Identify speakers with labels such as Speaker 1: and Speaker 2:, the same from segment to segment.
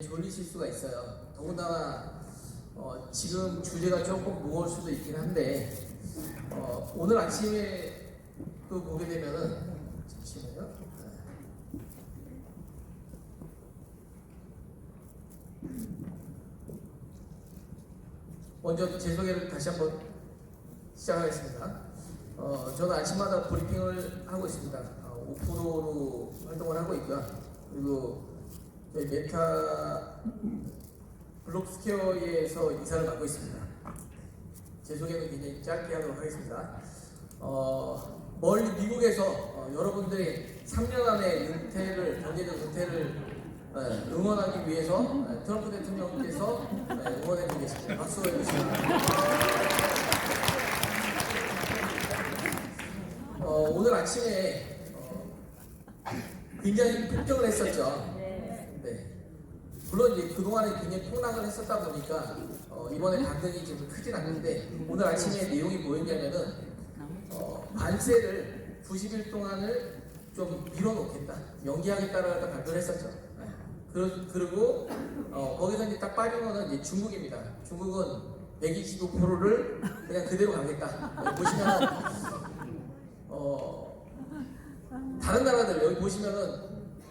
Speaker 1: 졸리실 수가 있어요. 더군다나 지금 주제가 조금 무거울 수도 있긴 한데 오늘 아침에 또 보게 되면은 잠시만요. 먼저 제 소개를 다시 한번 시작하겠습니다. 저는 아침마다 브리핑을 하고 있습니다. 5%로 활동을 하고 있고요. 그리고 저희 메타 블록스퀘어에서 이사를 맡고 있습니다. 제 소개는 굉장히 짧게 하도록 하겠습니다. 멀리 미국에서 여러분들이 3년 안에 경제적 은퇴를 응원하기 위해서 트럼프 대통령께서 응원해 주겠습니다. 박수 해주시면 오늘 아침에 굉장히 폭격을 했었죠. 네. 물론 이제 그동안에 굉장히 폭락을 했었다 보니까 이번에 반등이 좀 크진 않는데 오늘 아침에 내용이 뭐였냐면은 관세를 90일 동안을 좀 밀어놓겠다, 연기하겠다라고 발표를 했었죠. 그리고 거기서 이제 딱 빠진 거는 이제 중국입니다. 중국은 125%를 그냥 그대로 가겠다. 보시면 다른 나라들 여기 보시면은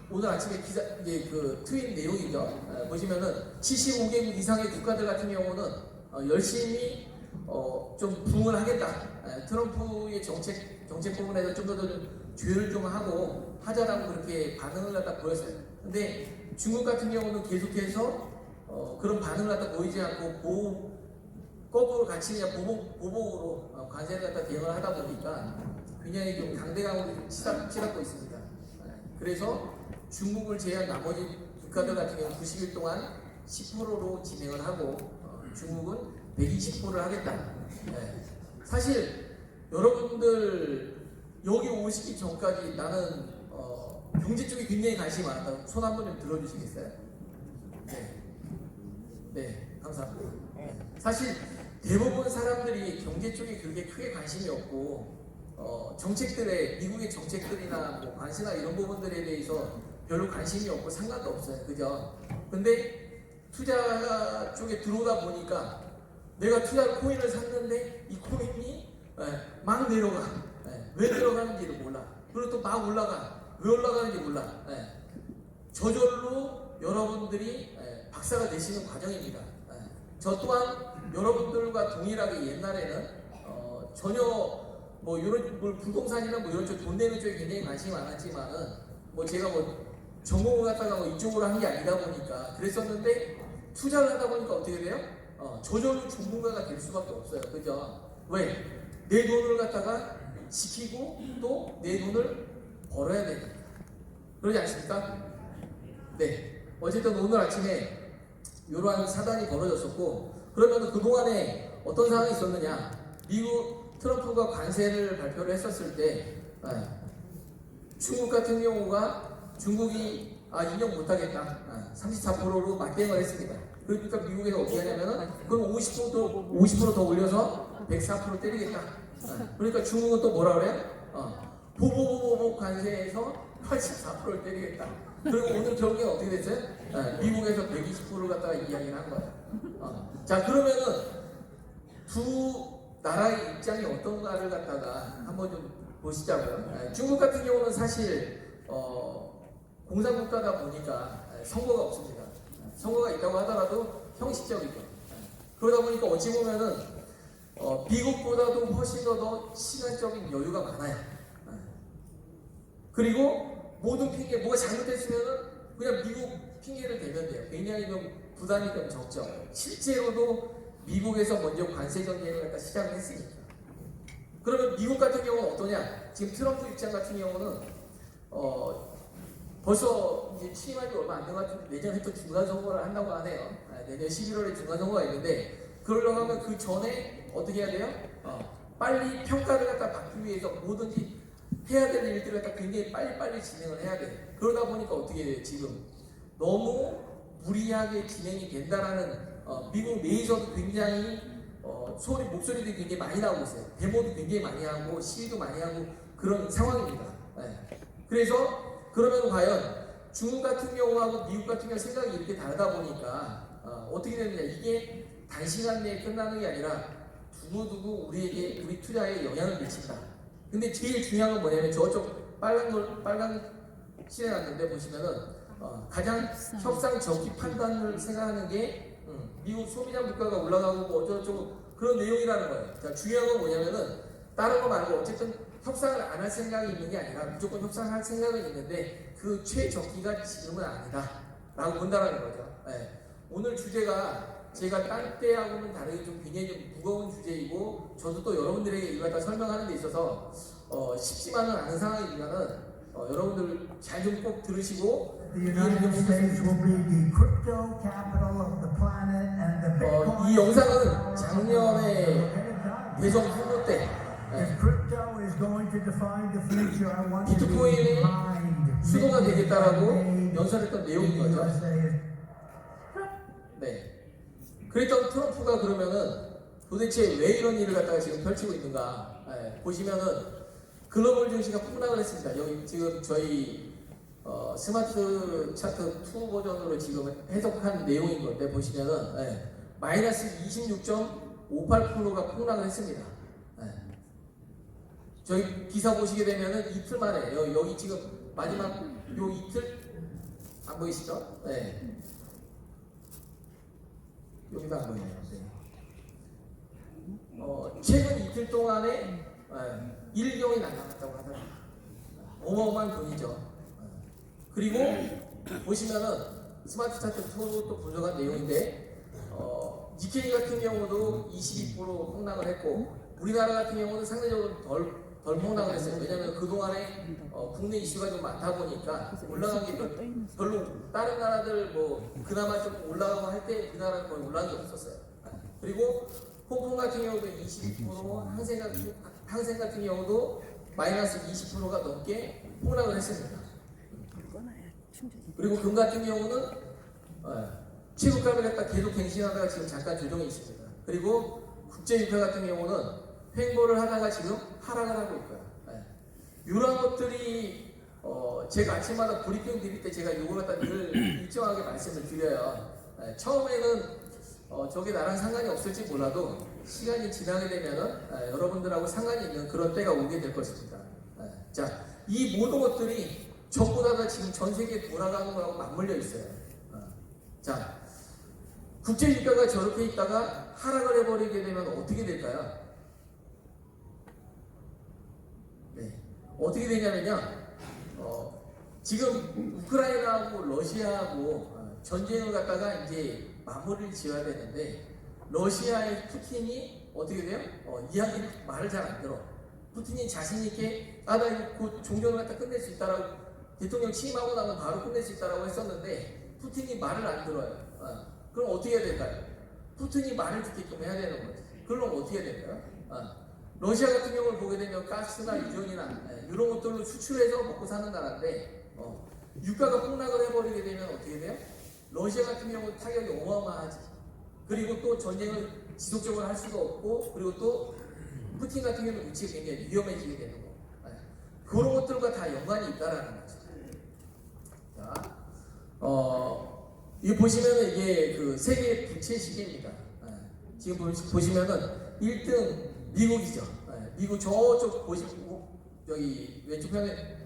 Speaker 1: 오늘 아침에 기사 이제 그 트윗 내용이죠. 보시면은 75개국 이상의 국가들 같은 경우는 열심히 좀 부응을 하겠다. 트럼프의 정책 부분에서 좀 더 조율을 좀 하고 하자라고 그렇게 반응을 갖다 보였어요. 근데 중국 같은 경우는 계속해서 그런 반응을 갖다 보이지 않고 거꾸로 같이 그냥 보복으로 관세를 갖다 대응을 하다 보니까 굉장히 좀 강대강으로 치닫고 있습니다. 그래서 중국을 제외한 나머지 국가들 같은 경우 90일 동안 10%로 진행을 하고 중국은 120%를 하겠다. 사실 여러분들 여기 오시기 전까지 나는 경제 쪽에 굉장히 관심이 많았다고 손 한번 좀 들어주시겠어요? 네, 감사합니다. 사실 대부분 사람들이 경제 쪽에 그렇게 크게 관심이 없고 미국의 정책들이나 뭐 관세나 이런 부분들에 대해서 별로 관심이 없고 상관도 없어요. 그죠? 근데 투자 쪽에 들어오다 보니까 내가 투자 코인을 샀는데 이 코인이 막 내려가. 왜 내려가는지를 몰라. 그리고 또 막 올라가. 왜 올라가는지 몰라. 저절로 여러분들이 박사가 되시는 과정입니다. 저 또한 여러분들과 동일하게 옛날에는 전혀 뭐 이런 부동산이나 뭐 이런 쪽 돈 내는 쪽에 굉장히 관심이 많았지만은 뭐 제가 뭐 전공을 갖다가 뭐 이쪽으로 한 게 아니다 보니까 그랬었는데 투자를 하다 보니까 어떻게 돼요? 저절로 전문가가 될 수밖에 없어요. 그죠? 왜? 내 돈을 갖다가 지키고 또 내 돈을 벌어야 되니까. 그러지 않습니까? 네. 어쨌든 오늘 아침에 이러한 사단이 벌어졌었고 그러면 그동안에 어떤 상황이 있었느냐? 미국 트럼프가 관세를 발표를 했었을 때 중국 같은 경우가 중국이 인정 못하겠다. 34%로 맞대응을 했습니다. 그러니까 미국에서 어떻게 하냐면은 그럼 50% 더 올려서 104% 때리겠다. 그러니까 중국은 또 뭐라 그래요? 보복 관세에서 84%를 때리겠다. 그리고 오늘 결국엔 어떻게 됐어요? 미국에서 120%를 갖다가 이야기를 한 거예요. 자, 그러면은 두 나라의 입장이 어떤가를 갖다가 한번 좀 보시자고요. 중국 같은 경우는 사실 공산국가다 보니까 선거가 없습니다. 선거가 있다고 하더라도 형식적이죠. 그러다 보니까 어찌 보면은 미국보다도 훨씬 더 시간적인 여유가 많아요. 그리고 모든 핑계, 뭐가 잘못됐으면은 그냥 미국 핑계를 대면 돼요. 굉장히 좀 부담이 좀 적죠. 실제로도 미국에서 먼저 관세 전쟁을 갖다 시작을 했으니까. 그러면 미국 같은 경우는 어떠냐? 지금 트럼프 입장 같은 경우는 벌써 이제 취임한 지 얼마 안 된 것 같은데 내년에 또 중간선거를 한다고 하네요. 내년 11월에 중간선거가 있는데 그러려고 하면 그 전에 어떻게 해야 돼요? 빨리 평가를 갖다 받기 위해서 뭐든지 해야 될 일들을 갖다 굉장히 빨리빨리 진행을 해야 돼. 그러다 보니까 어떻게 돼요? 지금 너무 무리하게 진행이 된다라는 미국 내에서도 굉장히 목소리도 굉장히 많이 나오고 있어요. 데모도 굉장히 많이 하고 시위도 많이 하고 그런 상황입니다. 그래서 그러면 과연 중국 같은 경우하고 미국 같은 경우 생각이 이렇게 다르다 보니까 어떻게 되느냐, 이게 단시간 내에 끝나는 게 아니라 두고두고 우리 투자에 영향을 미친다. 근데 제일 중요한 건 뭐냐면 저쪽 빨간 실에 놨는데 보시면은 가장 협상 적기 판단을 생각하는 게 미국 소비자 물가가 올라가고 뭐 어쩌고저쩌고 그런 내용이라는 거예요. 그러니까 중요한 건 뭐냐면은 다른 거 말고 어쨌든 협상을 안 할 생각이 있는 게 아니라 무조건 협상할 생각은 있는데 그 최적기가 지금은 아니다 라고 본다는 거죠. 네. 오늘 주제가 제가 딴 때하고는 다르게 좀 굉장히 좀 무거운 주제이고 저도 또 여러분들에게 이걸 다 설명하는 데 있어서 쉽지만은 않은 상황이지만은 여러분들 잘 좀 꼭 들으시고
Speaker 2: The United States will be the crypto capital of the planet and the Bitcoin.
Speaker 1: 이 영상은 작년에 대선 후보 때
Speaker 2: If crypto is going to define the future, I want you to
Speaker 1: 비트코인이
Speaker 2: remind
Speaker 1: 수도가
Speaker 2: me
Speaker 1: 되겠다라고
Speaker 2: that
Speaker 1: 연설했던 내용인
Speaker 2: the
Speaker 1: 거죠.
Speaker 2: USA is
Speaker 1: 네. 그랬던 트럼프가 그러면은 도대체 왜 이런 일을 갖다가 지금 펼치고 있는가? 보시면은 글로벌 증시가 폭락을 했습니다. 여기 지금 저희 스마트 차트 2 버전으로 지금 해석한 내용인 건데 보시면은 마이너스 26.58%가 폭락을 했습니다. 저희 기사 보시게 되면은 이틀 만에 여기 지금 마지막 요 이틀 안 보이시죠? 네. 여기도 안 보이네요. 네. 최근 이틀 동안에 1경이 날아갔다고 하더라고요. 어마어마한 돈이죠. 그리고 보시면은 스마트 차트 2로 또 분석한 내용인데 니케이 같은 경우도 22% 폭락을 했고 우리나라 같은 경우는 상대적으로 덜 폭락을 했어요. 왜냐하면 그동안에 국내 이슈가 좀 많다 보니까 올라간 게 별로 다른 나라들 뭐 그나마 좀 올라가고 할 때 우리나라는 거의 올라간 게 없었어요. 그리고 홍콩 같은 경우도 22%, 항생 같은 경우도 마이너스 20%가 넘게 폭락을 했습니다. 그리고 금 같은 경우는 최고가를 갖다 계속 갱신하다가 지금 잠깐 조정이 있습니다. 그리고 국제유가 같은 경우는 횡보를 하다가 지금 하락을 하고 있고요. 이런 것들이 제가 아침마다 브리핑 드릴 때 제가 이걸 갖다 늘 일정하게 말씀을 드려요. 처음에는 저게 나랑 상관이 없을지 몰라도 시간이 지나게 되면은 여러분들하고 상관이 있는 그런 때가 오게 될 것입니다. 자, 이 모든 것들이 전부 다 지금 전 세계에 돌아가는 거하고 맞물려 있어요. 자, 국제유가가 저렇게 있다가 하락을 해버리게 되면 어떻게 될까요? 네, 어떻게 되냐면요. 지금 우크라이나하고 러시아하고 전쟁을 갖다가 이제 마무리를 지어야 되는데 러시아의 푸틴이 어떻게 돼요? 이야기를 말을 잘 안 들어. 푸틴이 자신 있게 나 곧 종전을 갖다 끝낼 수 있다라고 대통령 취임하고 나면 바로 끝낼 수 있다라고 했었는데 푸틴이 말을 안 들어요. 그럼 어떻게 해야 될까요? 푸틴이 말을 듣게끔 해야 되는 거죠. 그럼 어떻게 해야 될까요? 러시아 같은 경우를 보게 되면 가스나 유전이나 이런 것들로 수출해서 먹고 사는 나라인데 유가가 폭락을 해버리게 되면 어떻게 돼요? 러시아 같은 경우 타격이 어마어마하지. 그리고 또 전쟁을 지속적으로 할 수가 없고 그리고 또 푸틴 같은 경우는 위치가 굉장히 위험해지게 되는 거. 그런 것들과 다 연관이 있다라는 거죠. 자, 이거 보시면은 이게 그 세계 부채 시계입니다. 지금 보시면은 1등 미국이죠. 미국 저쪽 보시고 여기 왼쪽 편에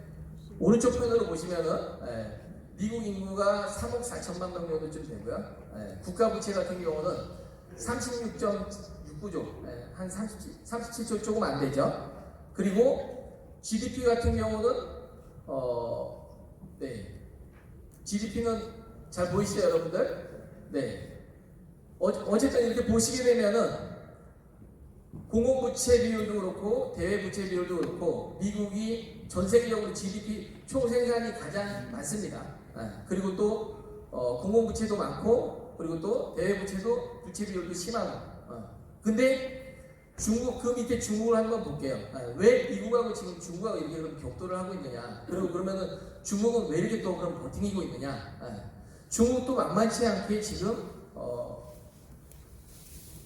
Speaker 1: 오른쪽 편으로 보시면은 미국 인구가 3억 4천만 명 정도쯤 되고요. 국가 부채 같은 경우는 36.69조, 한 37조 조금 안 되죠. 그리고 GDP 같은 경우는 GDP는 잘 보이시죠, 여러분들? 네. 어쨌든 이렇게 보시게 되면은 공공부채 비율도 그렇고 대외부채 비율도 그렇고 미국이 전 세계적으로 GDP 총생산이 가장 많습니다. 그리고 또 공공부채도 많고 그리고 또 대외부채도 부채 비율도 심하고. 근데 중국 그 밑에 중국을 한번 볼게요. 왜 미국하고 지금 중국하고 이렇게 그럼 격돌을 하고 있느냐? 그리고 그러면은 중국은 왜 이렇게 또 그럼 버티고 있느냐? 중국도 만만치 않게 지금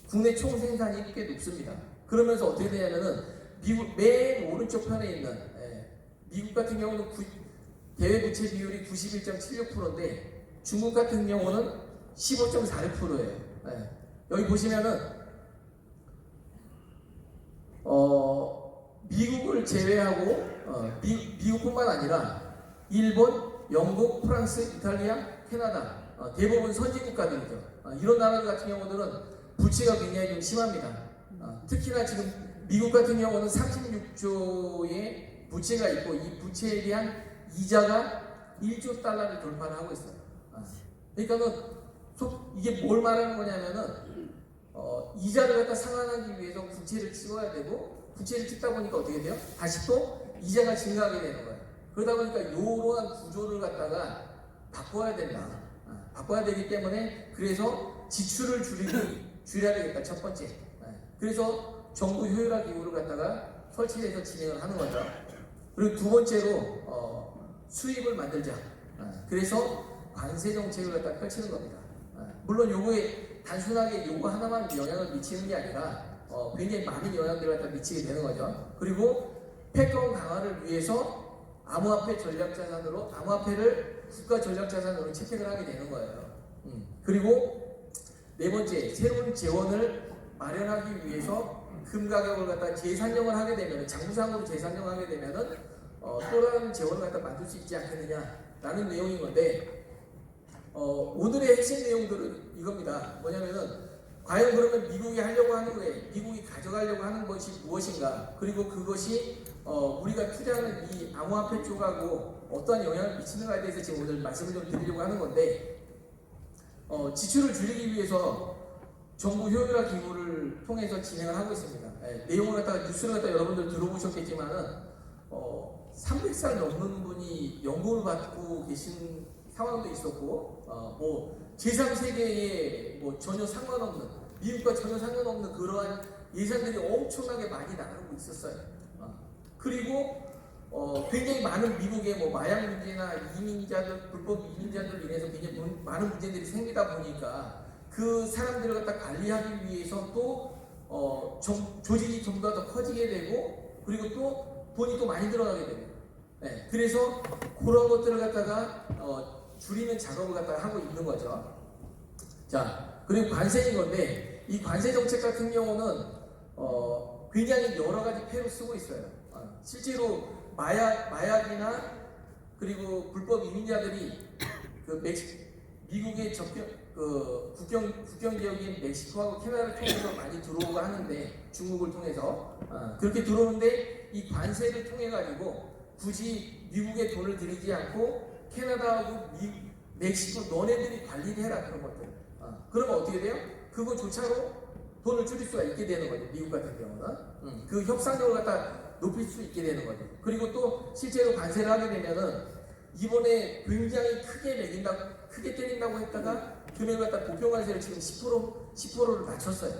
Speaker 1: 국내 총생산이 꽤 높습니다. 그러면서 어떻게 되냐면은 미국 맨 오른쪽 편에 있는 미국 같은 경우는 대외 부채 비율이 91.76%인데 중국 같은 경우는 15.46%예요. 여기 보시면은 미국을 제외하고 미국뿐만 아니라 일본, 영국, 프랑스, 이탈리아, 캐나다 대부분 선진 국가들이죠. 이런 나라들 같은 경우들은 부채가 굉장히 좀 심합니다. 특히나 지금 미국 같은 경우는 36조의 부채가 있고 이 부채에 대한 이자가 1조 달러를 돌파를 하고 있어요. 그러니까는 이게 뭘 말하는 거냐면은 이자를 갖다 상환하기 위해서 부채를 찍어야 되고 부채를 찍다 보니까 어떻게 돼요? 다시 또 이자가 증가하게 되는 거예요. 그러다 보니까 이러한 구조를 갖다가 바꿔야 된다. 바꿔야 되기 때문에 그래서 지출을 줄여야 되겠다. 첫 번째. 그래서 정부 효율화 기구를 갖다가 설치해서 진행을 하는 거죠. 그리고 두 번째로 수입을 만들자. 그래서 관세 정책을 갖다 펼치는 겁니다. 물론 요거에 단순하게 요거 하나만 영향을 미치는 게 아니라 굉장히 많은 영향들을 갖다 미치게 되는 거죠. 그리고 패권 강화를 위해서 암호화폐 전략자산으로 암호화폐를 국가 전략자산으로 채택을 하게 되는 거예요. 그리고 네 번째, 새로운 재원을 마련하기 위해서 금 가격을 갖다 재산정을 하게 되면 장부상으로 재산정하게 되면은 또 다른 재원을 갖다 만들 수 있지 않겠느냐라는 내용인 건데 오늘의 핵심 내용들은 이겁니다. 뭐냐면은 과연 그러면 미국이 하려고 하는 거에 미국이 가져가려고 하는 것이 무엇인가? 그리고 그것이 우리가 투자하는 이 암호화폐 쪽하고 어떠한 영향을 미치는가에 대해서 지금 오늘 말씀을 좀 드리려고 하는 건데 지출을 줄이기 위해서 정부 효율화 기구를 통해서 진행을 하고 있습니다. 내용을 갖다가 뉴스를 갖다 여러분들 들어보셨겠지만은 300살 넘는 분이 연금을 받고 계신 상황도 있었고 뭐 제3세계에 뭐 전혀 상관없는 미국과 전혀 상관없는 그러한 예산들이 엄청나게 많이 나가고 있었어요. 그리고 굉장히 많은 미국의 뭐 마약 문제나 이민자들 불법 이민자들 인해서 굉장히 많은 문제들이 생기다 보니까 그 사람들을 갖다 관리하기 위해서 또 조직이 좀 더 커지게 되고 그리고 또 돈이 또 많이 들어가게 되고 그래서 그런 것들을 갖다가 줄이는 작업을 갖다가 하고 있는 거죠. 자, 그리고 관세인 건데 이 관세 정책 같은 경우는 굉장히 여러 가지 패로 쓰고 있어요. 실제로 마약이나 그리고 불법 이민자들이 그 미국의 국경 지역인 멕시코하고 캐나다를 통해서 많이 들어오고 하는데 중국을 통해서 그렇게 들어오는데 이 관세를 통해 가지고 굳이 미국에 돈을 들이지 않고 캐나다하고 멕시코 너네들이 관리를 해라 그런 것들. 그러면 어떻게 돼요? 그거조차로 돈을 줄일 수가 있게 되는 거죠. 미국 같은 경우는 그 협상력을 갖다 높일 수 있게 되는 거죠. 그리고 또 실제로 관세를 하게 되면은 이번에 굉장히 크게 때린다고 했다가 금액을 갖다 보편관세를 지금 10%를 낮췄어요.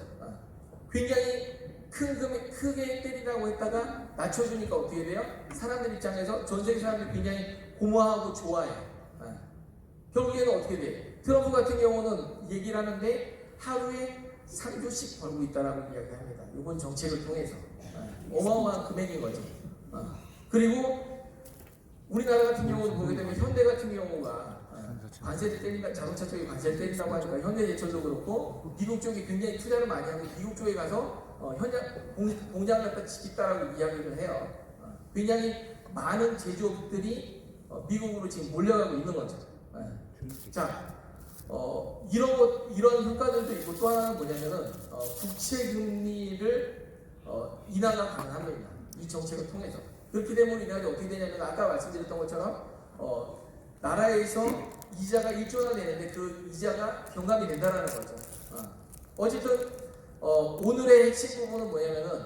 Speaker 1: 굉장히 큰 금액 크게 때리라고 했다가 낮춰주니까 어떻게 돼요? 사람들 입장에서 전 세계 사람들이 굉장히 고마워하고 좋아해요. 결국에는 어떻게 돼? 트럼프 같은 경우는 얘기를 하는데 하루에 3조씩 벌고 있다라고 이야기합니다. 이번 정책을 통해서 어마어마한 금액인 거죠. 그리고 우리나라 같은 경우는 보게 되면 현대 같은 경우가 관세를 때린다, 자동차 쪽에 관세를 때린다고 하니까 현대제철도 그렇고 미국 쪽이 굉장히 투자를 많이 하고 미국 쪽에 가서 현장 공장을 갖다 짓겠다라고 이야기를 해요. 굉장히 많은 제조업들이 미국으로 지금 몰려가고 있는 거죠. 자, 이런 효과들도 있고 또 하나는 뭐냐면은 국채 금리를 인하가 가능합니다. 이 정책을 통해서. 그렇게 되면 인하가 어떻게 되냐면 아까 말씀드렸던 것처럼 나라에서 이자가 1조나 되는데 그 이자가 경감이 된다라는 거죠. 어쨌든 오늘의 핵심 부분은 뭐냐면은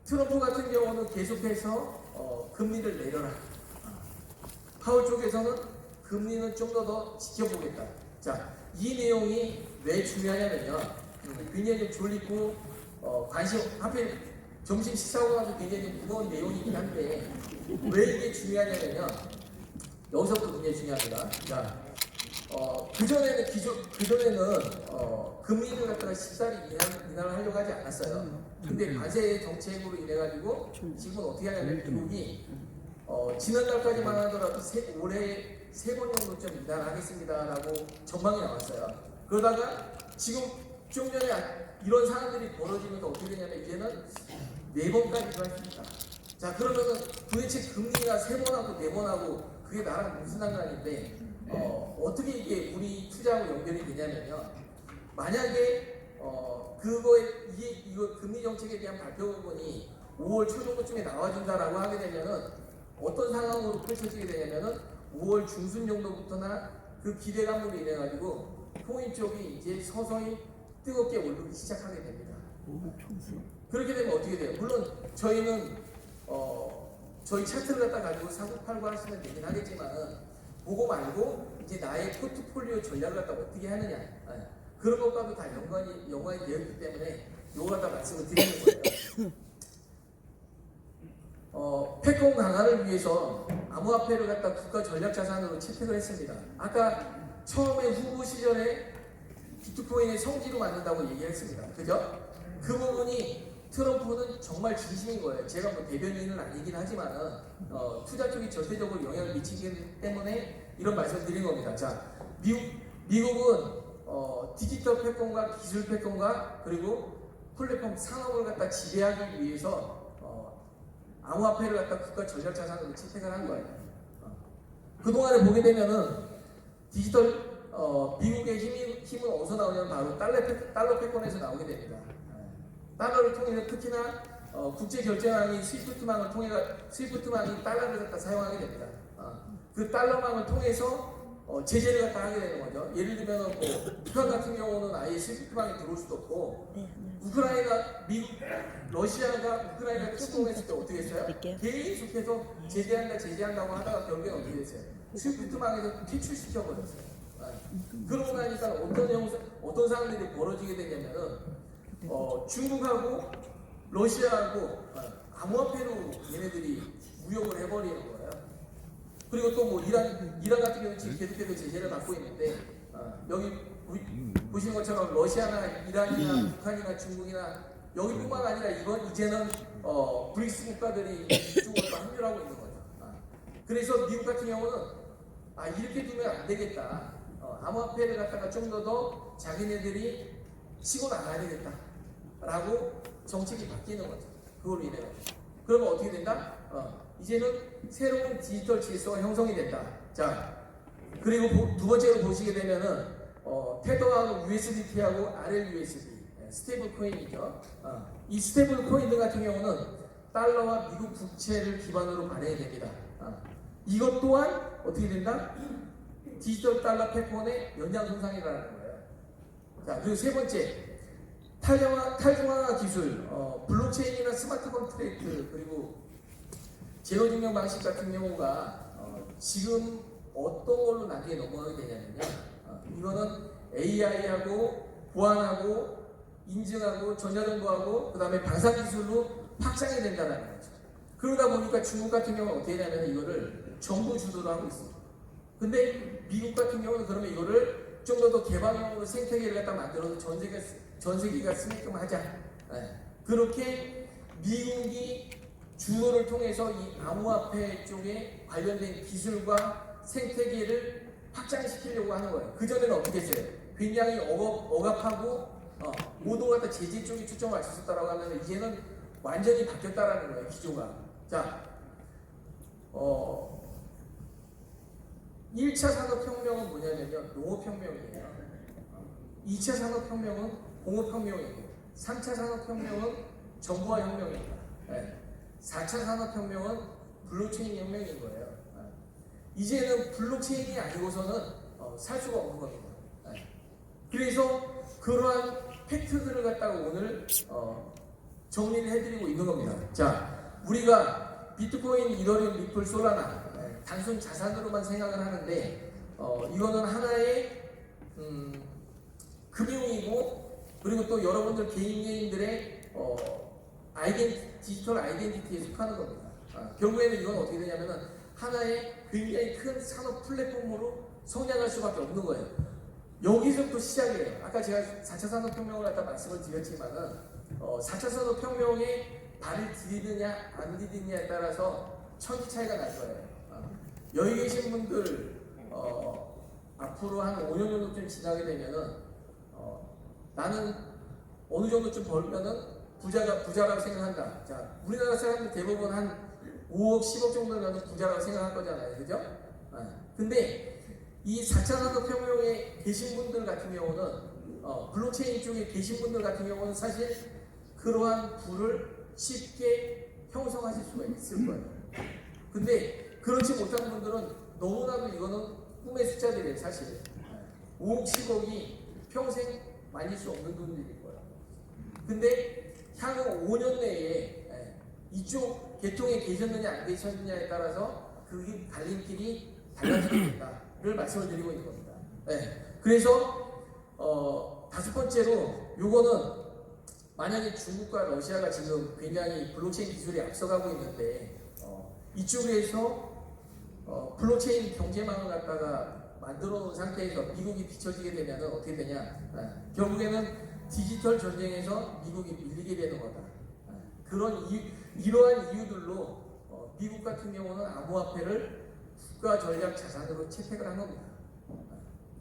Speaker 1: 트럼프 같은 경우는 계속해서 금리를 내려라. 파월 쪽에서는 금리는 좀 더 지켜보겠다. 자, 이 내용이 왜 중요하냐면요. 굉장히 좀 졸리고 관심 하필 점심 식사하고 나서 굉장히 무거운 내용이긴 한데 왜 이게 중요하냐면요. 여기서부터 굉장히 중요합니다. 자, 그전에는 금리를 갖다가 쉽사리 인하를 하려고 하지 않았어요. 근데 관세 정책으로 인해 가지고 지금 어떻게 하냐면 미국이 지난달까지만 하더라도 올해 3번 정도쯤 이달하겠습니다라고 전망이 나왔어요. 그러다가 지금 좀 전에 이런 상황들이 벌어지면서 어떻게 되냐면 이제는 4번까지 할 수 있다. 자, 그러면은 도대체 금리가 3번하고 4번하고 그게 나랑 무슨 상관인데 어떻게 이게 우리 투자하고 연결이 되냐면요. 만약에 이거 금리 정책에 대한 발표 부분이 5월 초 정도쯤에 나와준다라고 하게 되면은 어떤 상황으로 펼쳐지게 되냐면은 5월 중순 정도부터나 그 기대감으로 인해 가지고 통인 쪽이 이제 서서히 뜨겁게 오르기 시작하게 됩니다. 그렇게 되면 어떻게 돼요? 물론 저희는 저희 차트를 갖다 가지고 사고 팔고 하시면 되긴 하겠지만은 그거 말고 이제 나의 포트폴리오 전략을 갖다 어떻게 하느냐 그런 것과도 다 연관이 되어 있기 때문에 요거 갖다 말씀을 드리는 거예요. 패권 강화를 위해서 암호화폐를 갖다 국가 전략 자산으로 채택을 했습니다. 아까 처음에 후보 시절에 비트코인의 성지로 만든다고 얘기했습니다. 그죠? 그 부분이 트럼프는 정말 진심인 거예요. 제가 뭐 대변인은 아니긴 하지만은 투자 쪽이 절대적으로 영향을 미치기 때문에 이런 말씀을 드린 겁니다. 자, 미국은 디지털 패권과 기술 패권과 그리고 플랫폼 산업을 갖다 지배하기 위해서 암호화폐를 갖다 국가 전략 자산으로 채택을 한 거예요. 그동안에 보게 되면은 디지털 미국의 힘은 어디서 나오냐면 바로 달러 패권에서 나오게 됩니다. 달러를 통해서 특히나 국제 결제망인 스위프트망이 달러를 갖다 사용하게 됩니다. 그 달러망을 통해서 제재를 갖다 하게 되는 거죠. 예를 들면 북한 같은 경우는 아예 스위프트망에 들어올 수도 없고 러시아가 우크라이나를 침공했을 때 어떻게 했어요? 계속해서 제재한다고 하다가 결국엔 어떻게 됐어요? 스위프트망에서 퇴출시켜 버렸어요. 그러고 나니까 어떤 상황들이 벌어지게 되냐면은 중국하고 러시아하고 암호화폐로 얘네들이 무역을 해버리는 거예요. 그리고 또 뭐 이란 같은 경우는 지금 계속해서 제재를 받고 있는데 여기 보시는 것처럼 러시아나 이란이나 북한이나 중국이나 여기뿐만 아니라 이제는 브릭스 국가들이 이쪽으로 합류하고 있는 거죠. 그래서 미국 같은 경우는 이렇게 두면 안 되겠다. 암호화폐를 갖다가 좀 더 자기네들이 치고 나가야 되겠다라고 정책이 바뀌는 거죠. 그걸로 인해 가지고. 그러면 어떻게 된다? 이제는 새로운 디지털 질서가 형성이 된다. 자, 그리고 두 번째로 보시게 되면은 테더하고 USDT하고 RLUSD 스테이블 코인이죠. 이 스테이블 코인들 같은 경우는 달러와 미국 국채를 기반으로 발행이 됩니다. 이것 또한 어떻게 된다? 디지털 달러 패권의 연장선상이라는 거예요. 자, 그리고 세 번째, 탈중앙화 기술, 블록체인이나 스마트 컨트랙트 그리고 제로 증명 방식 같은 경우가 지금 어떤 걸로 나중에 넘어가게 되냐면요. 이거는 AI하고 보안하고 인증하고 전자정보하고 그 다음에 방산 기술로 확장이 된다는 거죠. 그러다 보니까 중국 같은 경우는 어떻게 하냐면 이거를 정부 주도로 하고 있습니다. 근데 미국 같은 경우는 그러면 이거를 좀 더 개방형으로 생태계를 갖다 만들어서 전 세계가 쓰게끔 하자. 그렇게 미국이 주도를 통해서 이 암호화폐 쪽에 관련된 기술과 생태계를 확장시키려고 하는 거예요. 그전에는 어떻게 했어요? 굉장히 억압하고 모두 갖다 제재 쪽에 초점을 맞췄었다라고 하면 이제는 완전히 바뀌었다라는 거예요. 기조가. 자, 1차 산업혁명은 뭐냐면요. 농업혁명이에요. 2차 산업혁명은 공업혁명이고 3차 산업혁명은 정보화 혁명입니다. 4차 산업혁명은 블록체인 혁명인 거예요. 이제는 블록체인이 아니고서는 살 수가 없는 겁니다. 그래서 그러한 팩트들을 갖다가 오늘 정리를 해드리고 있는 겁니다. 자, 우리가 비트코인, 이더리움, 리플, 솔라나 단순 자산으로만 생각을 하는데 이거는 하나의 금융이고 그리고 또 여러분들 개인들의 디지털 아이덴티티에 속하는 겁니다. 결국에는 이건 어떻게 되냐면은 하나의 굉장히 큰 산업 플랫폼으로 성장할 수밖에 없는 거예요. 여기서부터 시작이에요. 아까 제가 4차 산업혁명을 갖다 말씀을 드렸지만은 4차 산업혁명에 발을 디디느냐 안 디디느냐에 따라서 천지 차이가 날 거예요. 여기 계신 분들 앞으로 한 5년 정도쯤 지나게 되면은 나는 어느 정도쯤 벌면은 부자라고 생각한다. 자, 우리나라 사람들 대부분 한 5억, 10억 정도면 부자라고 생각할 거잖아요, 그죠? 근데 이 4차 산업혁명에 계신 분들 같은 경우는 블록체인 쪽에 계신 분들 같은 경우는 사실 그러한 부를 쉽게 형성하실 수가 있을 거예요. 근데 그렇지 못한 분들은 너무나도 이거는 꿈의 숫자들이에요, 사실. 5억, 10억이 평생 만질 수 없는 돈들일 거예요. 근데 향후 5년 내에 이쪽 계통에 계셨느냐 안 계셨느냐에 따라서 그 갈림길이 달라지게 된다를 말씀을 드리고 있는 겁니다. 그래서 다섯 번째로 요거는 만약에 중국과 러시아가 지금 굉장히 블록체인 기술이 앞서가고 있는데 이쪽에서 블록체인 경제망을 갖다가 만들어 놓은 상태에서 미국이 비춰지게 되면 어떻게 되냐? 결국에는 디지털 전쟁에서 미국이 밀리게 되는 거다. 이러한 이유들로 미국 같은 경우는 암호화폐를 국가 전략 자산으로 채택을 한 겁니다.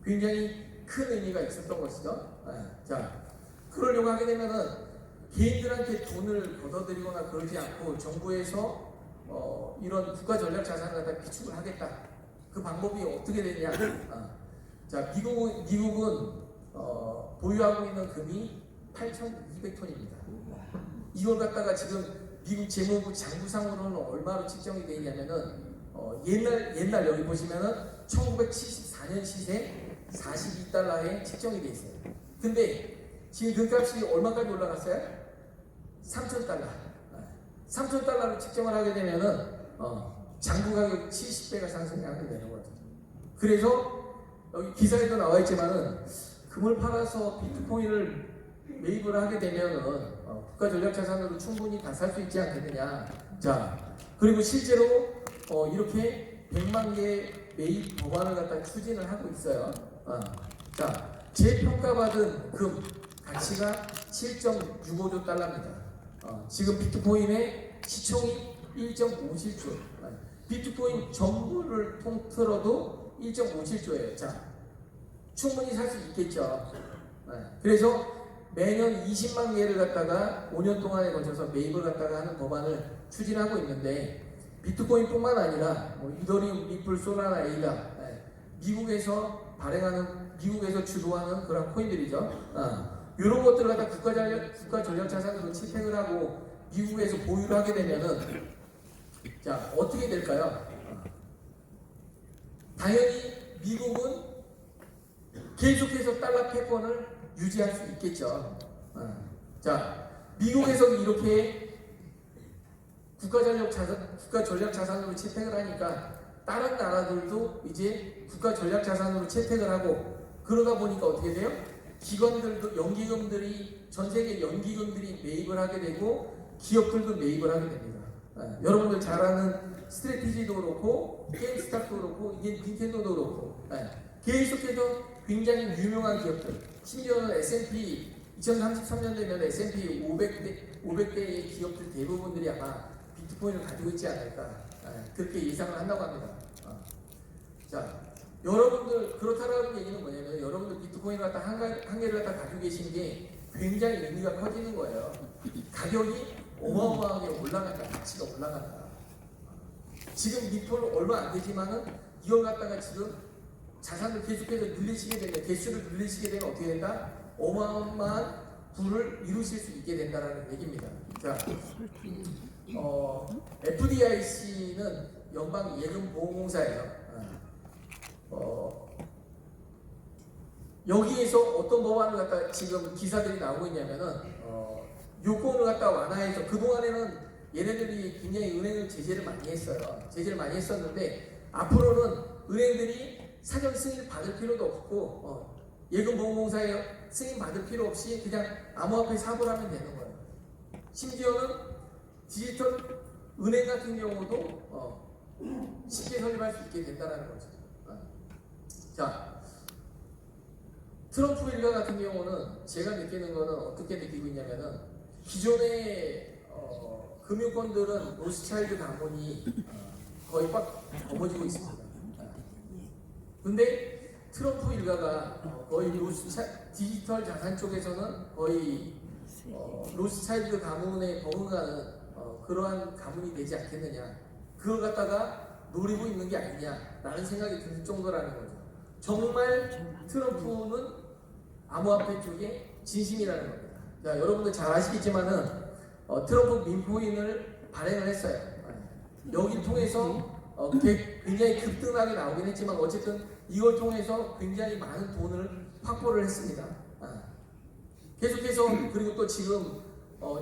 Speaker 1: 굉장히 큰 의미가 있었던 것이죠. 자, 그러려고 하게 되면은 개인들한테 돈을 걷어들이거나 그러지 않고 정부에서 이런 국가 전략 자산을 갖다 비축을 하겠다. 그 방법이 어떻게 되냐? 자, 미국은 보유하고 있는 금이 8,200톤입니다. 이걸 갖다가 지금 미국 재무부 장부상으로는 얼마로 측정이 되어 있냐면은 옛날 여기 보시면은 1974년 시세 42달러에 측정이 되어 있어요. 근데 지금 금값이 얼마까지 올라갔어요? 3,000달러. 3,000달러로 측정을 하게 되면은 장부 가격 70배가 상승이 하게 되는 거죠. 그래서 여기 기사에도 나와 있지만은 금을 팔아서 비트코인을 매입을 하게 되면은 국가 전략 자산으로 충분히 다 살 수 있지 않겠느냐. 자, 그리고 실제로 이렇게 100만 개 매입 법안을 갖다 추진을 하고 있어요. 자, 재평가받은 금 가치가 7.65조 달러입니다. 지금 비트코인의 시총이 1.57조. 비트코인 전부를 통틀어도 1.57조예요. 자, 충분히 살 수 있겠죠. 그래서 매년 20만 개를 갖다가 5년 동안에 걸쳐서 매입을 갖다가 하는 법안을 추진하고 있는데 비트코인뿐만 아니라 이더리움, 리플, 솔라나, 에이다 미국에서 주도하는 그런 코인들이죠. 이런 것들을 갖다 국가 전략 자산으로 채택을 하고 미국에서 보유를 하게 되면은 자, 어떻게 될까요? 당연히 미국은 계속해서 달러 패권을 유지할 수 있겠죠. 자, 미국에서 이렇게 국가 전략 자산으로 채택을 하니까 다른 나라들도 이제 국가 전략 자산으로 채택을 하고 그러다 보니까 어떻게 돼요? 기관들도 전 세계 연기금들이 매입을 하게 되고 기업들도 매입을 하게 됩니다. 여러분들 잘 아는 스트래티지도 그렇고 게임스탑도 그렇고 이게 닌텐도도 그렇고 계속해서 굉장히 유명한 기업들 심지어는 S&P 2033년 되면 S&P 500대의 기업들 대부분들이 아마 비트코인을 가지고 있지 않을까 그렇게 예상을 한다고 합니다. 자, 여러분들 그렇다라는 얘기는 뭐냐면 여러분들 비트코인을 갖다 한 개를 갖다 가지고 계신 게 굉장히 의미가 커지는 거예요. 가격이 어마어마하게 올라간다. 가치가 올라간다. 지금 리플 얼마 안 되지만은 이걸 갖다가 지금 자산을 계속해서 늘리시게 되면 개수를 늘리시게 되면 어떻게 된다? 어마어마한 부를 이루실 수 있게 된다라는 얘기입니다. 자, FDIC는 연방예금보험공사예요. 여기에서 어떤 법안을 갖다 지금 기사들이 나오고 있냐면은 요건을 갖다 완화해서 그동안에는 얘네들이 굉장히 은행을 제재를 많이 했어요. 제재를 많이 했었는데 앞으로는 은행들이 사전 승인 받을 필요도 없고 예금보험공사에 승인 받을 필요 없이 그냥 암호화폐 사고를 하면 되는 거예요. 심지어는 디지털 은행 같은 경우도 쉽게 설립할 수 있게 된다는 거죠. 자, 트럼프 일가 같은 경우는 제가 느끼는 거는 어떻게 느끼고 있냐면은 기존의 금융권들은 로스차일드 가문이 거의 꽉 넘어지고 있습니다. 근데 트럼프 일가가 거의 디지털 자산 쪽에서는 거의 로스차일드 가문에 버금가는 그러한 가문이 되지 않겠느냐, 그걸 갖다가 노리고 있는 게 아니냐라는 생각이 들 정도라는 거죠. 정말 트럼프는 암호화폐 쪽에 진심이라는 겁니다. 자, 여러분들 잘 아시겠지만은 트럼프 민코인을 발행을 했어요. 여기를 통해서 굉장히 급등하게 나오긴 했지만 어쨌든 이걸 통해서 굉장히 많은 돈을 확보를 했습니다. 계속해서 그리고 또 지금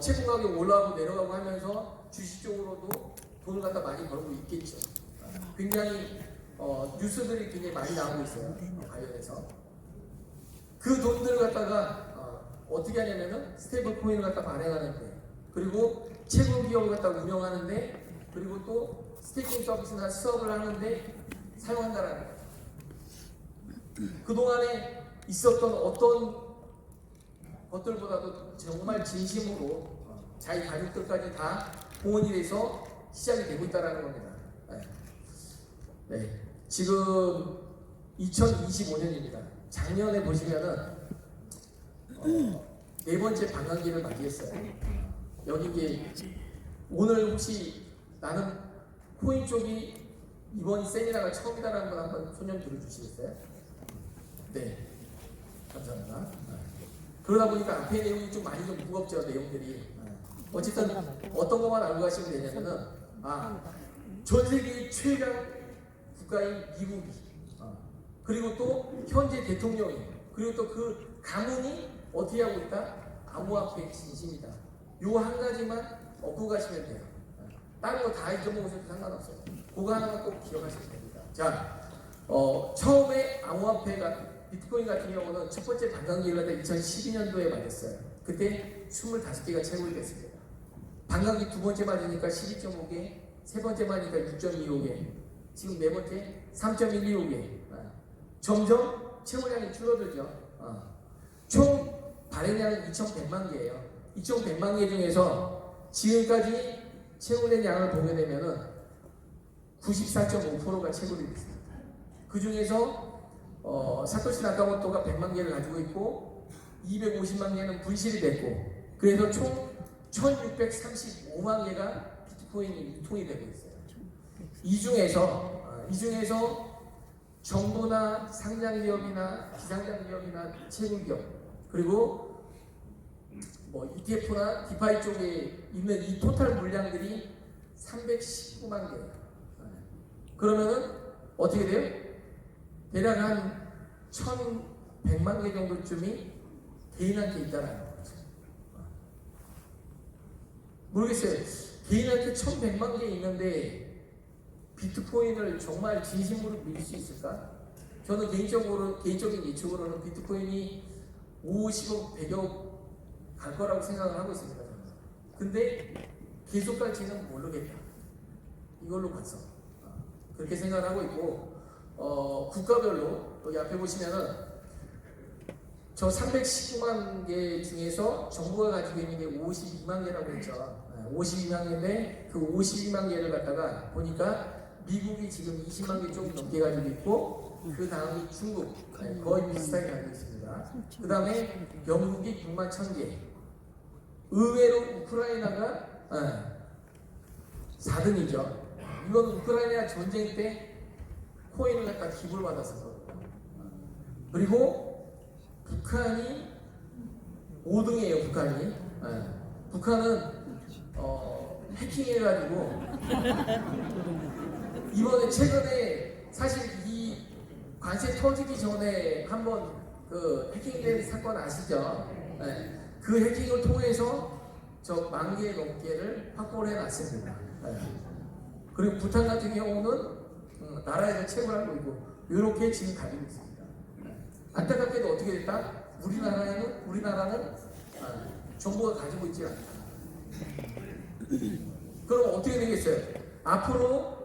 Speaker 1: 채권 가격 올라가고 내려가고 하면서 주식 쪽으로도 돈을 갖다 많이 벌고 있겠죠. 굉장히 뉴스들이 굉장히 많이 나오고 있어요. 관련해서 그 돈들을 갖다가 어떻게 하냐면은 스테이블 코인을 갖다 발행하는데, 그리고 채권 기업을 갖다 운영하는데, 그리고 또 스테이킹 서비스나 수업을 하는데 사용한다라는 거죠. 그동안에 있었던 어떤 것들보다도 정말 진심으로 자기 가족들까지 다 공헌이 돼서 시작이 되고 있다는 겁니다. 네. 지금 2025년입니다. 작년에 보시면은 네 번째 반감기를 맞이했어요. 여기 이제 오늘 혹시 나는 코인 쪽이 이번 세미나가 처음이다라는 걸 한번 손 좀 들어주시겠어요? 네, 감사합니다. 그러다 보니까 앞에 내용이 좀 많이 좀 무겁죠, 내용들이. 어쨌든 어떤 것만 알고 가시면 되냐면은 전 세계 최강 국가인 미국이, 그리고 또 현재 대통령이, 그리고 또 그 가문이 어떻게 하고 있다? 암호화폐 진심이다. 요 한 가지만 얻고 가시면 돼요. 다른 거 다 잊어먹으셔도 상관없어요. 그거 하나만 꼭 기억하시면 됩니다. 자, 처음에 암호화폐가 비트코인 같은 경우는 첫 번째 반감기가 2012년도에 맞았어요. 그때 25개가 채굴이 됐습니다. 반감기 두 번째 맞으니까 12.5개, 세 번째 맞으니까 6.25개, 지금 네 번째 3.125개. 점점 채굴량이 줄어들죠. 총 발행량은 2,100만 개예요. 2,100만 개 중에서 지금까지 채굴된 양을 보게 되면은 94.5%가 채굴이 됐습니다. 그 중에서 사토시 나카모토가 100만 개를 가지고 있고 250만 개는 분실이 됐고, 그래서 총 1635만 개가 비트코인이 유통이 되고 있어요. 이 중에서 정부나 상장기업이나 비상장기업이나 채굴기업, 그리고 뭐 ETF나 디파이 쪽에 있는 이 토탈 물량들이 319만 개예요. 그러면은 어떻게 돼요? 대략 한 1,100만 개 정도쯤이 개인한테 있다라는 거죠. 모르겠어요. 개인한테 1,100만 개 있는데 비트코인을 정말 진심으로 믿을 수 있을까? 저는 개인적인 예측으로는 비트코인이 50억, 100억 갈 거라고 생각을 하고 있습니다. 근데 계속 갈지는 모르겠다. 이걸로 봤어. 그렇게 생각을 하고 있고, 국가별로 여기 앞에 보시면은 저 319만 개 중에서 정부가 가지고 있는 게 52만 개라고 했죠. 52만 개인데 그 52만 개를 갖다가 보니까 미국이 지금 20만 개 조금 넘게 가지고 있고, 그 다음이 중국 거의 비슷하게 가지고 있습니다. 그 다음에 영국이 6만 1,000개. 의외로 우크라이나가 4등이죠. 이건 우크라이나 전쟁 때 코인을 갖다 기부를 받았었거든요. 그리고 북한이 5등이에요. 북한은 해킹해가지고 이번에 최근에 사실 이 관세 터지기 전에 한번 그 해킹된 사건 아시죠? 그 해킹을 통해서 저 10,000개 넘게를 확보를 해놨습니다. 그리고 부탄 같은 경우는 나라에서 채굴하고 있고 이렇게 지금 가지고 있습니다. 안타깝게도 어떻게 됐다? 우리나라는 정부가 가지고 있지 않다. 그럼 어떻게 되겠어요? 앞으로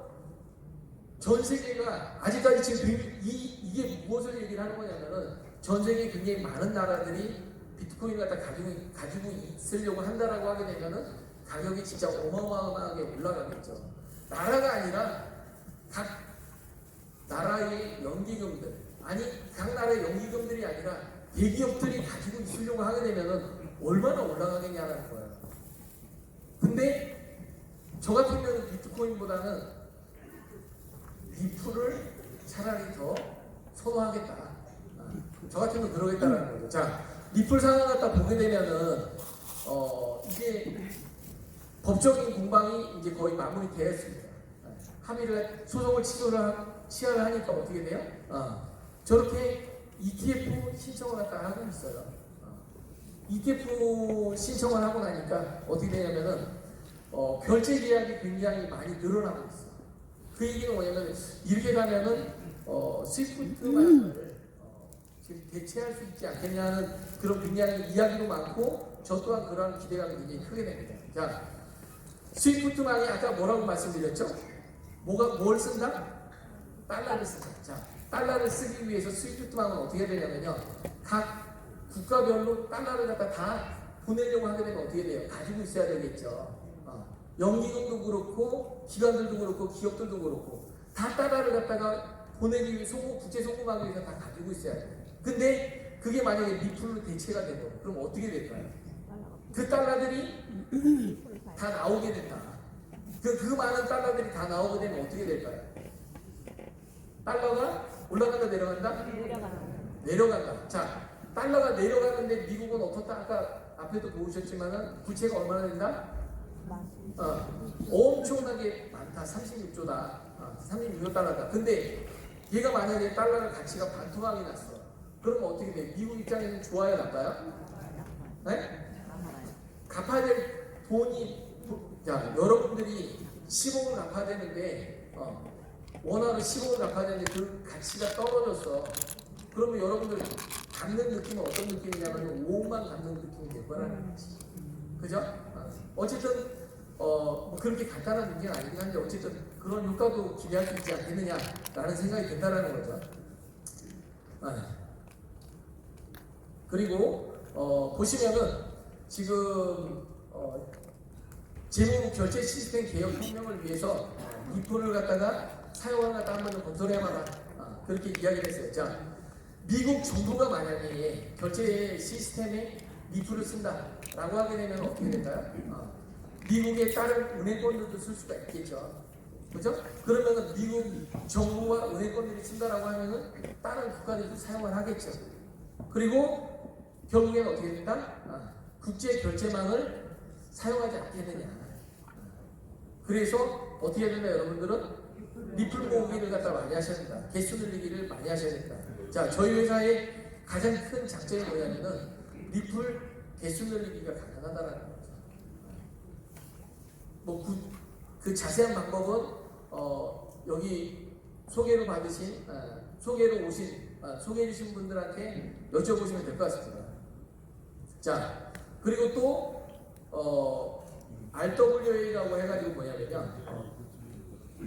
Speaker 1: 전 세계가 아직까지 지금 이게 무엇을 얘기를 하는 거냐면은 전 세계 굉장히 많은 나라들이 비트코인을 갖다 가지고 있으려고 한다라고 하게 되면은 가격이 진짜 어마어마하게 올라가겠죠. 나라가 아니라 각 나라의 연기금들, 아니 각 나라의 연기금들이 아니라 대기업들이 가지고 있으려고 하게 되면은 얼마나 올라가겠냐는 거예요. 근데 저 같으면 비트코인보다는 리플을 차라리 더 선호하겠다. 저 같으면 그러겠다라는 거죠. 자, 리플 상황 갖다 보게 되면은 이제 법적인 공방이 이제 거의 마무리되었습니다. 합의를 소송을 취하를 하니까 어떻게 돼요? 저렇게 ETF 신청을 갖다 하고 있어요. ETF 신청을 하고 나니까 어떻게 되냐면은 결제 계약이 굉장히 많이 늘어나고 있어. 그 얘기는 뭐냐면 이렇게 가면은 스위프트만을 대체할 수 있지 않겠냐는 그런 굉장히 이야기도 많고 저 또한 그런 기대감이 굉장히 크게 됩니다. 자, 스위프트만이 아까 뭐라고 말씀드렸죠? 뭘 쓴다? 달러를 쓴다. 자, 달러를 쓰기 위해서 스위프트만은 어떻게 되냐면요, 각 국가별로 달러를 갖다 다 보내려고 하게 되면 어떻게 돼요? 가지고 있어야 되겠죠. 연기금도 그렇고 기관들도 그렇고 기업들도 그렇고 다 달러를 갖다가 보내기 위해 국제 송금하기 위해서 다 가지고 있어야 돼요. 근데 그게 만약에 리플로 대체가 되고 그럼 어떻게 될까요? 그 달러들이 다 나오게 된다. 그 많은 달러들이 다 나오게 되면 어떻게 될까요? 달러가 올라간다 내려간다? 내려간다. 자, 달러가 내려가는데 미국은 어떻다? 아까 앞에도 보셨지만은 부채가 얼마나 된다? 엄청나게 많다. 36조다. 36조 달러다. 근데 얘가 만약에 달러의 가치가 반토막이 났어. 그러면 어떻게 돼? 미국 입장에는 좋아요, 나빠요? 네? 갚아야 될 돈이, 자, 여러분들이 10억을 갚아야 되는데, 원화로 10억을 갚아야 되는데 그 가치가 떨어졌어. 그러면 여러분들 갚는 느낌은 어떤 느낌이냐면 5억만 갚는 느낌이 될 거라는 거지. 그죠? 어쨌든 뭐 그렇게 간단한 문제는 아니긴 한데 어쨌든 그런 효과도 기대할 수 있지 않겠느냐라는 생각이 든다라는 거죠. 그리고 보시면은 지금 재무 결제 시스템 개혁 혁명을 위해서 리플을 갖다가 사용을 갖다 한번 더 검토해봐라. 그렇게 이야기를 했어요. 자, 미국 정부가 만약에 결제 시스템에 리플을 쓴다라고 하게 되면 어떻게 될까요? 미국의 다른 은행권들도 쓸 수가 있겠죠. 그죠? 그러면은 미국 정부와 은행권들이 쓴다라고 하면은 다른 국가들도 사용을 하겠죠. 그리고 결국엔 어떻게 된다? 국제 결제망을 사용하지 않겠느냐. 그래서 어떻게 해야 된다? 여러분들은 리플 모으기를 갖다 많이 하셔야 된다. 개수 늘리기를 많이 하셔야 된다. 자, 저희 회사의 가장 큰 장점이 뭐냐면은 리플 개수 늘리기가 가능하다는 거죠. 뭐 그 자세한 방법은 여기 소개로 받으신 소개로 소개해 주신 분들한테 여쭤보시면 될 것 같습니다. 자, 그리고 또 RWA라고 해가지고 뭐냐면요,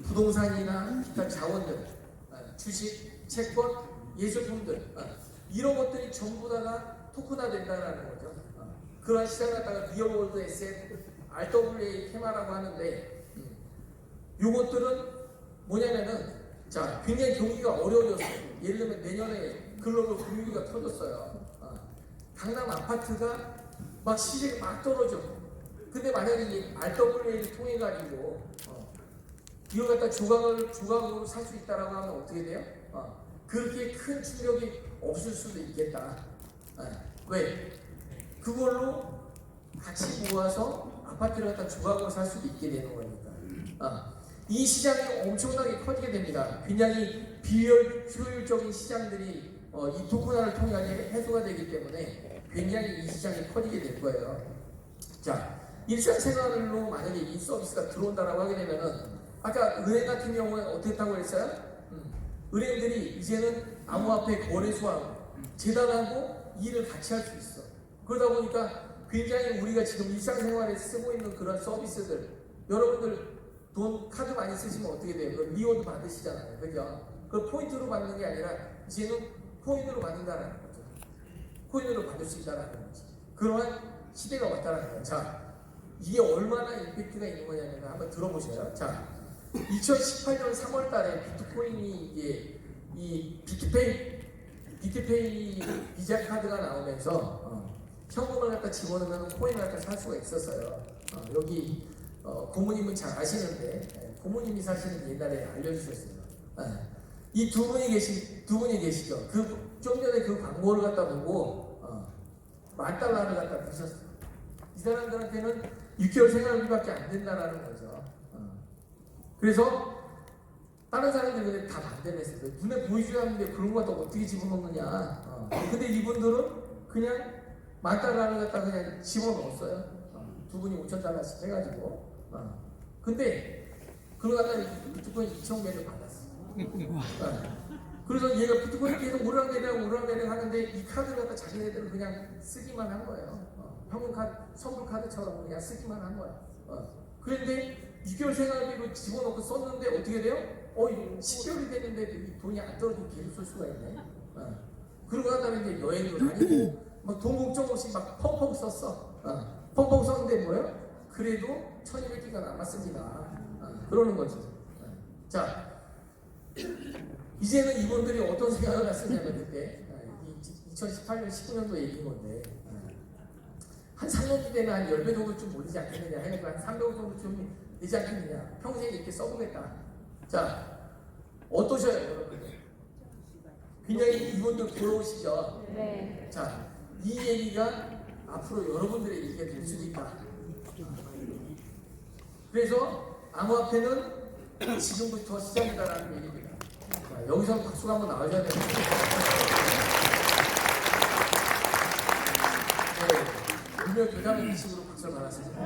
Speaker 1: 부동산이나 기타 자원들, 주식, 채권, 예술품들, 이런 것들이 전부 다가 토큰화 된다는 거죠. 그러한 시장을 갖다가 리얼월드 에셋, RWA 테마라고 하는데, 요것들은 뭐냐면은, 자, 굉장히 경기가 어려워졌어요. 예를 들면 내년에 글로벌 금융위기가 터졌어요. 강남 아파트가 막 시세가 막 떨어져. 근데 만약에 이 RWA를 통해 가지고 이걸 갖다 조각으로 살 수 있다라고 하면 어떻게 돼요? 그렇게 큰 충격이 없을 수도 있겠다. 왜? 그걸로 같이 모아서 아파트를 갖다 조각으로 살 수도 있게 되는 거니까. 이 시장이 엄청나게 커지게 됩니다. 굉장히 비효율적인 시장들이 이 토큰화를 통해 해소가 되기 때문에 굉장히 이 시장이 커지게 될 거예요. 자, 일상생활로 만약에 이 서비스가 들어온다라고 하게 되면은 아까 은행 같은 경우에 어떻게 했다고 했어요? 은행들이 이제는 암호화폐 거래소하고 재단하고 일을 같이 할 수 있어. 그러다 보니까 굉장히 우리가 지금 일상생활에 쓰고 있는 그런 서비스들, 여러분들 돈 카드 많이 쓰시면 어떻게 돼요? 리워드 받으시잖아요. 그죠? 그 포인트로 받는 게 아니라 이제는 코인으로 받는다라는 거죠. 코인으로 받을 수 있다라는 거지. 그러한 시대가 왔다라는 거예요. 자, 이게 얼마나 임팩트가 있는 거냐면 한번 들어보세요. 자, 2018년 3월 달에 비트코인이 이게 이 비트페이 비자 카드가 나오면서 현금을 갖다 집어넣으면 코인을 갖다 살 수가 있었어요. 여기 고모님은 잘 아시는데 고모님이 사실은 옛날에 알려주셨어요. 이 두 분이 계시죠. 그 좀 전에 그 광고를 갖다 보고 $10,000를 갖다 드셨어요. 이 사람들한테는 6개월 생활비밖에 안 된다라는 거죠. 그래서 다른 사람들은 다 반대를 했어요. 눈에 보이지도 않는데 그런 거 갖다 어떻게 집어넣느냐. 근데 이분들은 그냥 $10,000를 갖다 그냥 집어넣었어요. 두 분이 $5,000씩 해가지고. 근데 그러고 나서 비트코인 2,000개를 받았어. 그래서 얘가 비트코인 계속 오르락내리락 하는데 이 카드를 갖다 자기네들은 그냥 쓰기만 한 거예요. 현금 카드, 선불 카드처럼 그냥 쓰기만 한 거야. 그런데 6개월 생활비로 집어넣고 썼는데 어떻게 돼요? 10개월이 됐는데 이 돈이 안 떨어지고 계속 쓸 수가 있네. 그러고 난 다음에 이제 여행도 다니고 막 돈 걱정 없이 막 펑펑 썼어. 펑펑 썼는데 뭐예요? 그래도 1,200개가 남았습니다. 그러는 거지. 자, 이제는 이분들이 어떤 생각을 했었냐면 그때 2018년 19년도 얘기인 건데 한 3년 뒤에는 한 10배 정도 좀 올리지 않겠느냐 해서 한 300억 정도 좀 되지 않겠느냐, 평생 이렇게 써보겠다. 자, 어떠셔요 여러분들? 굉장히 이분들 부러우시죠?
Speaker 3: 네.
Speaker 1: 자, 이 얘기가 앞으로 여러분들의 얘기가 될 수도 있다. 그래서 암호화폐는 지금부터 시작이다라는 얘기입니다. 자, 여기서 박수가 한번 나와줘야 됩니다. 네, 울며 교담의 기식으로 박수를 받았습니다.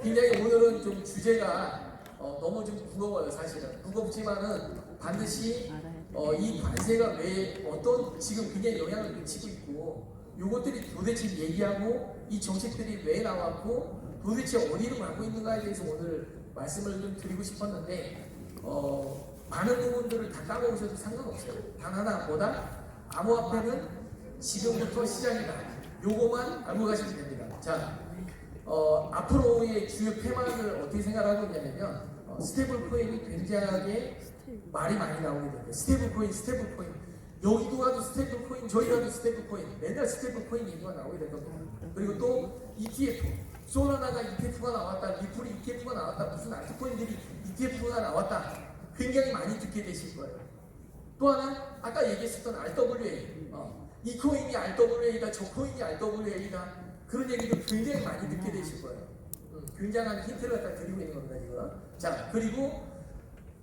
Speaker 1: 굉장히 오늘은 좀 주제가 너무 좀 무거워요. 사실은 무겁지만은 반드시 이 관세가 왜 어떤 지금 굉장히 영향을 미치고 있고 요것들이 도대체 얘기하고 이 정책들이 왜 나왔고 도대체 어디로 가고 있는가에 대해서 오늘 말씀을 좀 드리고 싶었는데 많은 부분들을 다 까먹으셔도 상관없어요. 단 하나 뭐다? 암호화폐는 지금부터 시작이다. 요거만 알고 가시면 됩니다. 자, 앞으로의 주요 테마를 어떻게 생각하고 있냐면요. 스테이블 코인이 굉장하게 말이 많이 나오게 됩니다. 스테이블 코인. 여기도 가도 스테이블 코인, 저희 가도 스테이블 코인. 맨날 스테이블 코인 얘기가 나오게 될 겁니다. 그리고 또 ETF. 솔라나가 ETF가 나왔다. 리플이 ETF가 나왔다. 무슨 알트코인들이 ETF가 나왔다. 굉장히 많이 듣게 되실 거예요. 또 하나, 아까 얘기했었던 RWA. 이 코인이 RWA다. 저 코인이 RWA다. 그런 얘기도 굉장히 많이 듣게 되실 거예요. 굉장한 힌트를 갖다 드리고 있는 겁니다, 지금. 자, 그리고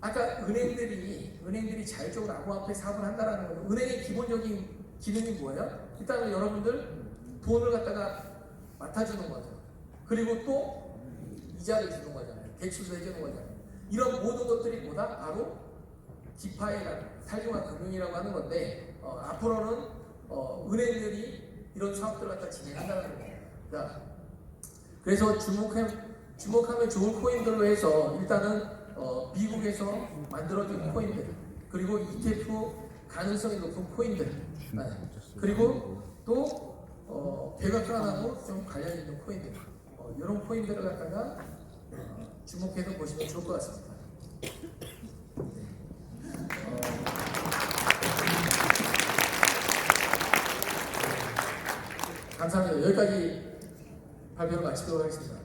Speaker 1: 아까 은행들이 자율적으로 암호화폐 사업을 한다라는 거예요. 은행의 기본적인 기능이 뭐예요? 일단은 여러분들 돈을 갖다가 맡아주는 거죠. 그리고 또 이자를 주는 거잖아요. 대출도 해주는 거잖아요. 이런 모든 것들이 뭐다? 바로 디파이라는 탈중앙 금융이라고 하는 건데 앞으로는 은행들이 이런 사업들을 갖다 진행한다는 거예요. 자, 그래서 주목하면 좋은 코인들로 해서 일단은 미국에서 만들어진 코인들, 그리고 ETF 가능성이 높은 코인들, 그리고 또 백악관하고 좀 관련 있는 코인들, 이런 코인들을 갖다가 주목해서 보시면 좋을 것 같습니다. 감사합니다. 여기까지 발표를 마치도록 하겠습니다.